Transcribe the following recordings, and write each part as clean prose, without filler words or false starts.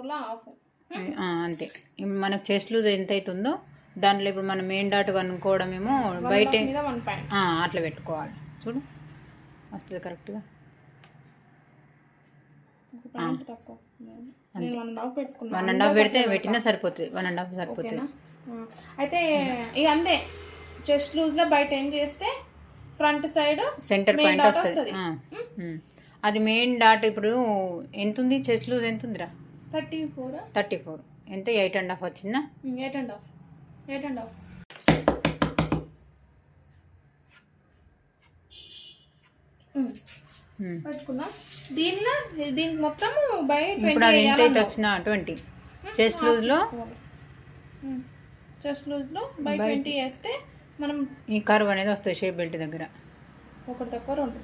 4లో half. అంతే. మనకు chest loose ఎంత అవుతుందో దాంట్లో ఇప్పుడు మనం మెయిన్ డాట్ కనుక్కోవడమేమో బయట అట్లా పెట్టుకోవాలి. చూడు వస్తుంది కరెక్ట్గా. 1.5 పెడితే పెట్టినా సరిపోతుంది. 1.5 సరిపోతుంది. అయితే ఇక అంతే. చెస్ట్ లూజ్ లో బయట ఏం చేస్తే ఫ్రంట్ సైడ్ సెంటర్ పాయింట్ వస్తుంది. అది మెయిన్ డాట్ ఇప్పుడు ఎంత ఉంది? చెస్ట్ లూజ్ ఎంత ఉందిరా? 34. ఎంత? 8.5 వచ్చిందా? 8.5 పెట్టుకున్నా. దీనికి మొత్తం ఇప్పుడు అది ఎంత అయితే వచ్చినా 20. చెస్ట్ లూజ్ లో బై 20 వేస్తే మనం ఈ కర్వ్ అనేది వస్తుంది షేప్ బెల్ట్ దగ్గర. 1 తక్కువ 2,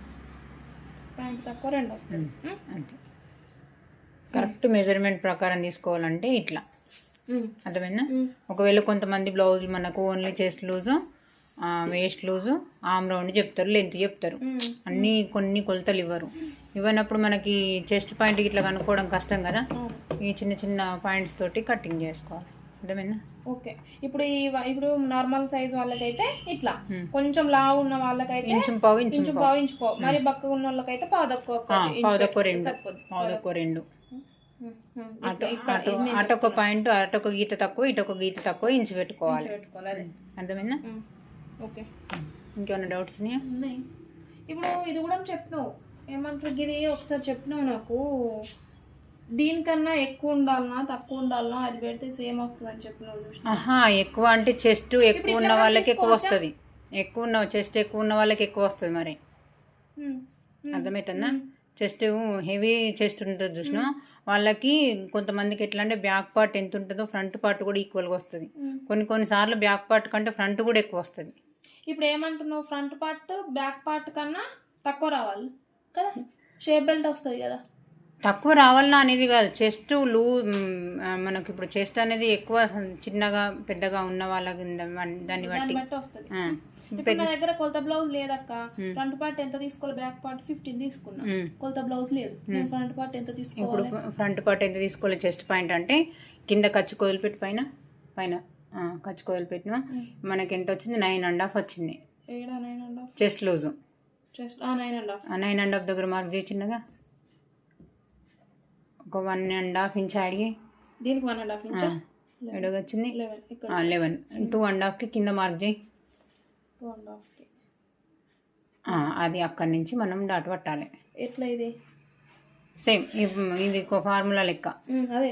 పాయింట్ తక్కువ 2 వస్తుంది. అంతే. కరెక్ట్ మెజర్మెంట్ ప్రకారం తీసుకోవాలంటే ఇట్లా అర్థమైందా? ఒకవేళ కొంతమంది బ్లౌజ్ మనకు only chest loose, waste loose, arm round చెప్తారు, లెంత్ చెప్తారు. కొన్ని కొలతలు ఇవ్వనప్పుడు మనకి చెస్ట్ పాయింట్ ఇట్లా కనుక్కోవడం కష్టం కదా. ఈ చిన్న చిన్న పాయింట్స్ తోటి కటింగ్ చేసుకోవాలి. అర్థమైందా? ఓకే. ఇప్పుడు నార్మల్ సైజ్ వాళ్ళకైతే ఇట్లా, కొంచెం లావు ఉన్న వాళ్ళకైతే ఇంచు పావు, మరి బక్కగా ఉన్న వాళ్ళకైతే పావుదక్కువ 2. అటొక పాయింట్, అటొక గీత తక్కువ, ఇటొక గీత తక్కువ, ఇంచు పెట్టుకోవాలి. అర్థమైందా? ఓకే. ఇంకేమైనా డౌట్స్ ఉన్నాయి? ఇప్పుడు ఇది కూడా చెప్పినావు, ఏమంటారు ఇది ఒకసారి చెప్పినావు నాకు. దీనికన్నా ఎక్కువ ఉండాలన్నా తక్కువ ఉండాలన్నా అది పెడితే సేమ్ వస్తుంది అని చెప్పినావు. ఎక్కువ అంటే చెస్ట్ ఎక్కువ ఉన్న వాళ్ళకి ఎక్కువ వస్తుంది. చెస్ట్ ఎక్కువ ఉన్న వాళ్ళకి ఎక్కువ వస్తుంది. మరి అర్థమవుతుందా? చెస్ట్ హెవీ చెస్ట్ ఉంటుంది చూసినా వాళ్ళకి కొంతమందికి ఎట్లా అంటే బ్యాక్ పార్ట్ ఎంత ఉంటుందో ఫ్రంట్ పార్ట్ కూడా ఈక్వల్గా వస్తుంది. కొన్నిసార్లు బ్యాక్ పార్ట్ కంటే ఫ్రంట్ కూడా ఎక్కువ వస్తుంది. ఇప్పుడు ఏమంటున్నావు, ఫ్రంట్ పార్ట్ బ్యాక్ పార్ట్ కన్నా తక్కువ రావాలి కదా, షేప్ బెల్ట్ వస్తుంది కదా. తక్కువ రావాలన్నా అనేది కాదు, చెస్ట్ మనకి ఇప్పుడు చెస్ట్ అనేది ఎక్కువ చిన్నగా పెద్దగా ఉన్న వాళ్ళకి దాన్ని బట్టి వస్తుంది. ఇప్పుడు నా దగ్గర కొలత బ్లౌజ్ లేదక్క, ఫ్రంట్ పార్ట్ ఎంత తీసుకోవాలి? బ్యాక్ పార్ట్ 15 తీసుకున్నా, కొలత బ్లౌజ్ లేదు. ఫ్రంట్ పార్ట్ ఎంత తీసుకోవాలి? ఇప్పుడు ఫ్రంట్ పార్ట్ ఎంత తీసుకోవాలి? చెస్ట్ పాయింట్ అంటే కింద ఖర్చు కొదిలిపెట్టి పైన ఖర్చు కొదిలిపెట్టిన మనకి ఎంత వచ్చింది? 9.5 వచ్చింది. చెస్ట్ లూజు 9.5 దగ్గర మార్క్ చేయి చిన్నగా. ఒక 1.5 ఇంచ్ యాడ్ చేయి. దీనికి 1.5 ఇంచ్ ఎడగా వచ్చింది 11. 2.5కి కింద మార్క్ చేయి. 2.5కి అది అక్కడి నుంచి మనం డాట్ పట్టాలి. ఎట్లా? ఇది సేమ్ ఇది ఫార్ములా లెక్క. అదే